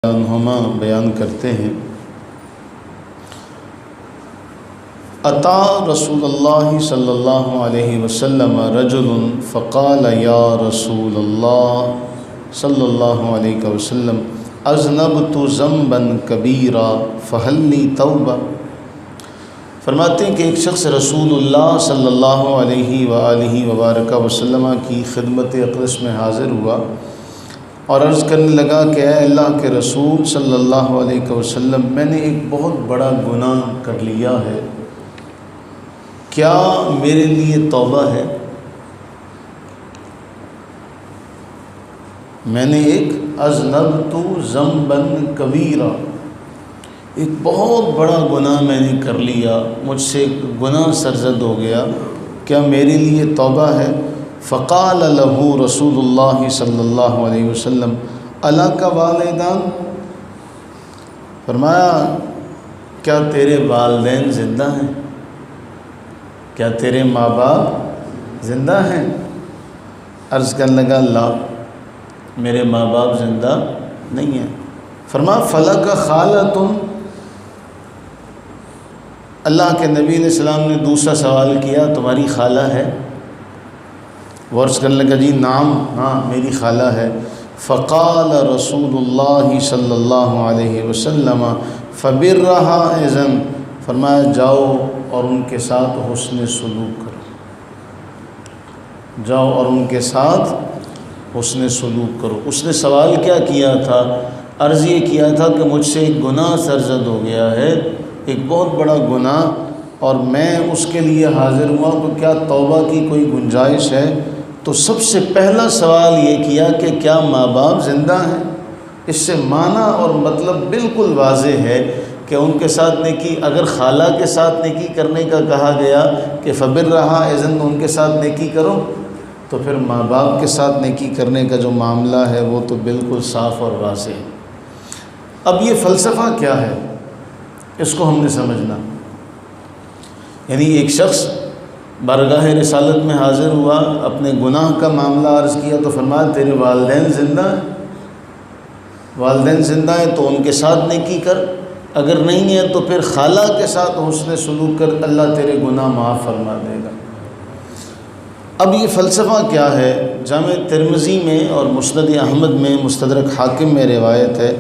عنہما بیان کرتے ہیں، اتا رسول اللہ صلی اللہ علیہ وسلم رجل فقال یا رسول اللہ صلی اللہ علیہ وسلم اذنبت ذنبا کبیرا فہل لی توبہ۔ فرماتے ہیں کہ ایک شخص رسول اللہ صلی اللہ علیہ وآلہ وبارک وسلم کی خدمت اقدس میں حاضر ہوا اور عرض کرنے لگا کہ اے اللہ کے رسول صلی اللہ علیہ وسلم، میں نے ایک بہت بڑا گناہ کر لیا ہے، کیا میرے لیے توبہ ہے؟ میں نے ایک اذنبت ذنبا کبیرا، ایک بہت بڑا گناہ میں نے کر لیا، مجھ سے گناہ سرزد ہو گیا، کیا میرے لیے توبہ ہے؟ فقال له رسول اللہ صلی اللہ علیہ وسلم الک والدان، فرمایا کیا تیرے والدین زندہ ہیں؟ کیا تیرے ماں باپ زندہ ہیں؟ عرض کرنے لگا لا، میرے ماں باپ زندہ نہیں ہیں۔ فرمایا فلک خالۃ، اللہ کے نبی علیہ السلام نے دوسرا سوال کیا، تمہاری خالہ ہے؟ وہ عرض کرنے لگا جی نعم، ہاں میری خالہ ہے۔ فقال رسول اللہ صلی اللہ علیہ وسلم فبرھا اذن، فرمایا جاؤ اور ان کے ساتھ حسن سلوک کرو، جاؤ اور ان کے ساتھ حسن سلوک کرو۔ اس نے سوال کیا کیا تھا؟ عرض یہ کیا تھا کہ مجھ سے ایک گناہ سرزد ہو گیا ہے، ایک بہت بڑا گناہ، اور میں اس کے لیے حاضر ہوا، تو کیا توبہ کی کوئی گنجائش ہے؟ تو سب سے پہلا سوال یہ کیا کہ کیا ماں باپ زندہ ہیں؟ اس سے معنی اور مطلب بالکل واضح ہے کہ ان کے ساتھ نیکی، اگر خالہ کے ساتھ نیکی کرنے کا کہا گیا کہ فبرھا اذن، ان کے ساتھ نیکی کرو، تو پھر ماں باپ کے ساتھ نیکی کرنے کا جو معاملہ ہے وہ تو بالکل صاف اور واضح ہے۔ اب یہ فلسفہ کیا ہے، اس کو ہم نے سمجھنا۔ یعنی ایک شخص بارگاہ رسالت میں حاضر ہوا، اپنے گناہ کا معاملہ عرض کیا، تو فرمایا تیرے والدین زندہ ہیں؟ والدین زندہ ہیں تو ان کے ساتھ نیکی کر، اگر نہیں ہے تو پھر خالہ کے ساتھ حسن سلوک کر، اللہ تیرے گناہ معاف فرما دے گا۔ اب یہ فلسفہ کیا ہے؟ جامع ترمذی میں اور مسند احمد میں، مستدرک حاکم میں روایت ہے،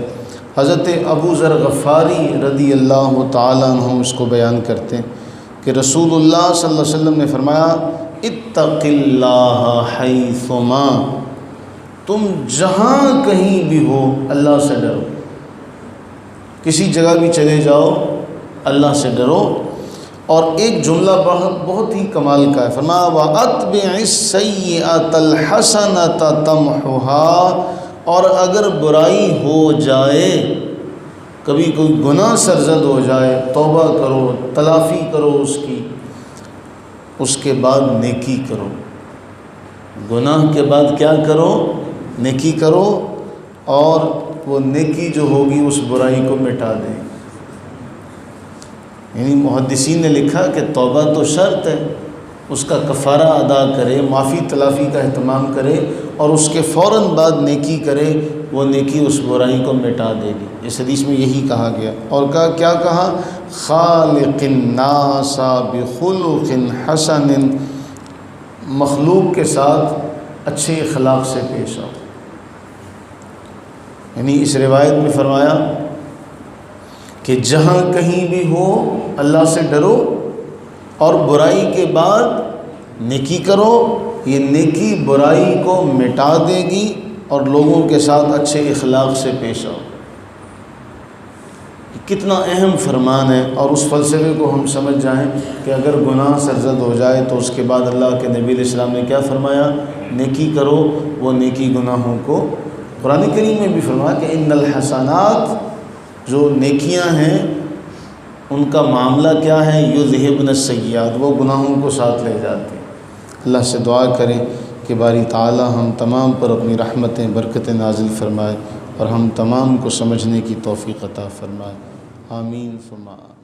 حضرت ابو ذر غفاری رضی اللہ تعالیٰ عنہ اس کو بیان کرتے ہیں کہ رسول اللہ صلی اللہ علیہ وسلم نے فرمایا اتق اللہ حیثما، تم جہاں کہیں بھی ہو اللہ سے ڈرو، کسی جگہ بھی چلے جاؤ اللہ سے ڈرو۔ اور ایک جملہ بہت ہی کمال کا ہے، فرمایا وَأَتْبِعِ السَّيِّئَةَ الْحَسَنَةَ تَمْحُهَا، اور اگر برائی ہو جائے، کبھی کوئی گناہ سرزد ہو جائے، توبہ کرو، تلافی کرو اس کی، اس کے بعد نیکی کرو۔ گناہ کے بعد کیا کرو؟ نیکی کرو، اور وہ نیکی جو ہوگی اس برائی کو مٹا دیں۔ یعنی محدثین نے لکھا کہ توبہ تو شرط ہے، اس کا کفارہ ادا کرے، معافی تلافی کا اہتمام کرے، اور اس کے فوراً بعد نیکی کرے، وہ نیکی اس برائی کو مٹا دے گی۔ اس حدیث میں یہی کہا گیا، اور کیا کہا؟ خالق الناس بخلق حسن، مخلوق کے ساتھ اچھے اخلاق سے پیش آؤ۔ یعنی اس روایت میں فرمایا کہ جہاں کہیں بھی ہو اللہ سے ڈرو، اور برائی کے بعد نیکی کرو، یہ نیکی برائی کو مٹا دے گی، اور لوگوں کے ساتھ اچھے اخلاق سے پیش آؤ۔ کتنا اہم فرمان ہے، اور اس فلسفے کو ہم سمجھ جائیں کہ اگر گناہ سرزد ہو جائے تو اس کے بعد اللہ کے نبی علیہ السلام نے کیا فرمایا؟ نیکی کرو، وہ نیکی گناہوں کو، قرآن کریم میں بھی فرمایا کہ ان الحسنات، جو نیکیاں ہیں ان کا معاملہ کیا ہے؟ یذہبن السیئات، وہ گناہوں کو ساتھ لے جاتے ہیں۔ اللہ سے دعا کریں کہ باری تعالی ہم تمام پر اپنی رحمتیں برکتیں نازل فرمائے، اور ہم تمام کو سمجھنے کی توفیق عطا فرمائے۔ آمین ثم آمین۔